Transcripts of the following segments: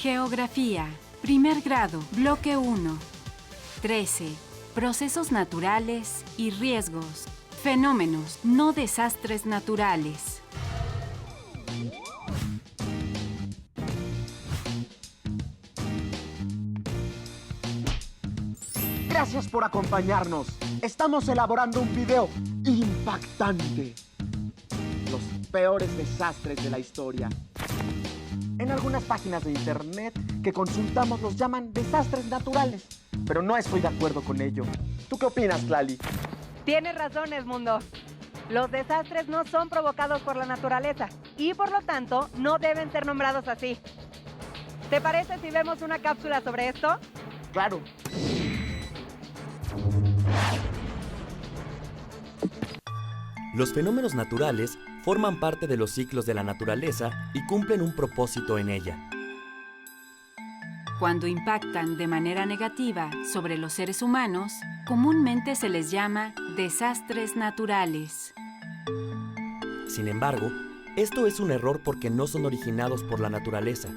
Geografía. Primer grado. Bloque 1. 13. Procesos naturales y riesgos. Fenómenos, no desastres naturales. Gracias por acompañarnos. Estamos elaborando un video impactante. Los peores desastres de la historia. En algunas páginas de internet que consultamos los llaman desastres naturales, pero no estoy de acuerdo con ello. ¿Tú qué opinas, Clali? Tienes razón, Edmundo. Los desastres no son provocados por la naturaleza y por lo tanto no deben ser nombrados así. ¿Te parece si vemos una cápsula sobre esto? Claro. Los fenómenos naturales forman parte de los ciclos de la naturaleza y cumplen un propósito en ella. Cuando impactan de manera negativa sobre los seres humanos, comúnmente se les llama desastres naturales. Sin embargo, esto es un error porque no son originados por la naturaleza.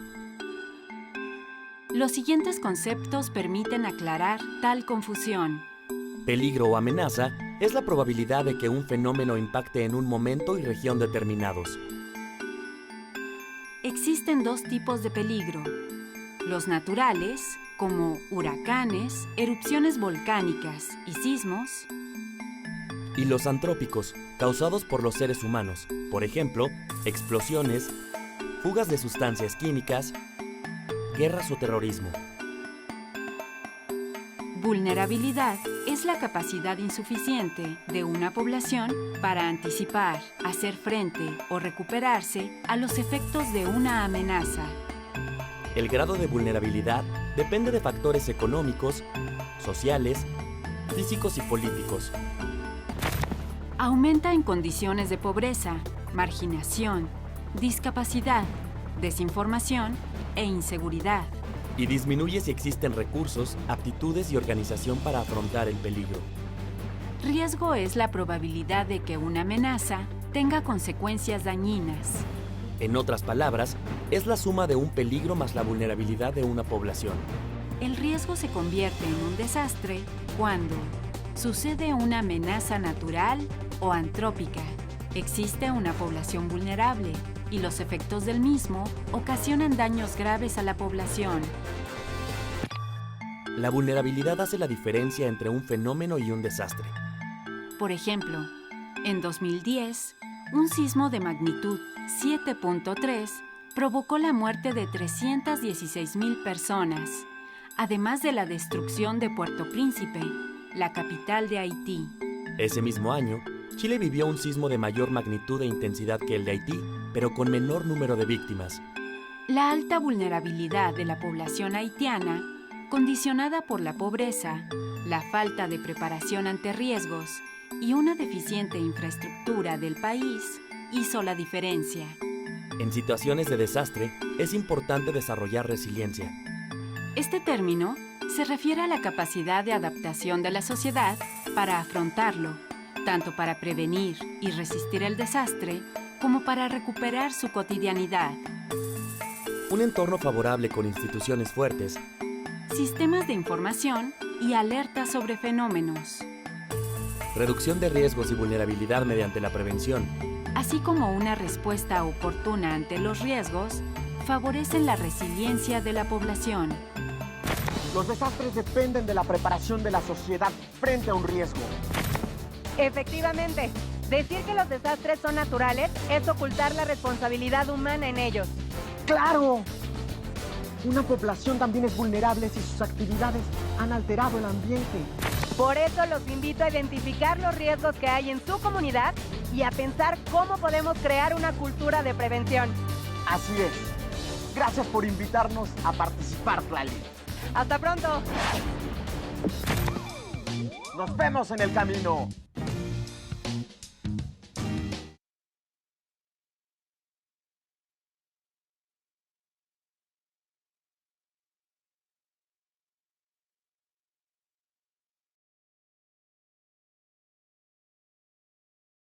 Los siguientes conceptos permiten aclarar tal confusión. Peligro o amenaza es la probabilidad de que un fenómeno impacte en un momento y región determinados. Existen dos tipos de peligro. Los naturales, como huracanes, erupciones volcánicas y sismos. Y los antrópicos, causados por los seres humanos, por ejemplo, explosiones, fugas de sustancias químicas, guerras o terrorismo. Vulnerabilidad es la capacidad insuficiente de una población para anticipar, hacer frente o recuperarse a los efectos de una amenaza. El grado de vulnerabilidad depende de factores económicos, sociales, físicos y políticos. Aumenta en condiciones de pobreza, marginación, discapacidad, desinformación e inseguridad. Y disminuye si existen recursos, aptitudes y organización para afrontar el peligro. Riesgo es la probabilidad de que una amenaza tenga consecuencias dañinas. En otras palabras, es la suma de un peligro más la vulnerabilidad de una población. El riesgo se convierte en un desastre cuando sucede una amenaza natural o antrópica, existe una población vulnerable y los efectos del mismo ocasionan daños graves a la población. La vulnerabilidad hace la diferencia entre un fenómeno y un desastre. Por ejemplo, en 2010, un sismo de magnitud 7.3 provocó la muerte de 316,000 personas, además de la destrucción de Puerto Príncipe, la capital de Haití. Ese mismo año, Chile vivió un sismo de mayor magnitud e intensidad que el de Haití, pero con menor número de víctimas. La alta vulnerabilidad de la población haitiana, condicionada por la pobreza, la falta de preparación ante riesgos y una deficiente infraestructura del país, hizo la diferencia. En situaciones de desastre, es importante desarrollar resiliencia. Este término se refiere a la capacidad de adaptación de la sociedad para afrontarlo, tanto para prevenir y resistir el desastre, como para recuperar su cotidianidad. Un entorno favorable con instituciones fuertes, Sistemas de información y alertas sobre fenómenos, reducción de riesgos y vulnerabilidad mediante la prevención, así como una respuesta oportuna ante los riesgos, favorecen la resiliencia de la población. Los desastres dependen de la preparación de la sociedad frente a un riesgo. Efectivamente, decir que los desastres son naturales es ocultar la responsabilidad humana en ellos. ¡Claro! Una población también es vulnerable si sus actividades han alterado el ambiente. Por eso los invito a identificar los riesgos que hay en su comunidad y a pensar cómo podemos crear una cultura de prevención. Así es. Gracias por invitarnos a participar, Clali. ¡Hasta pronto! Nos vemos en el camino.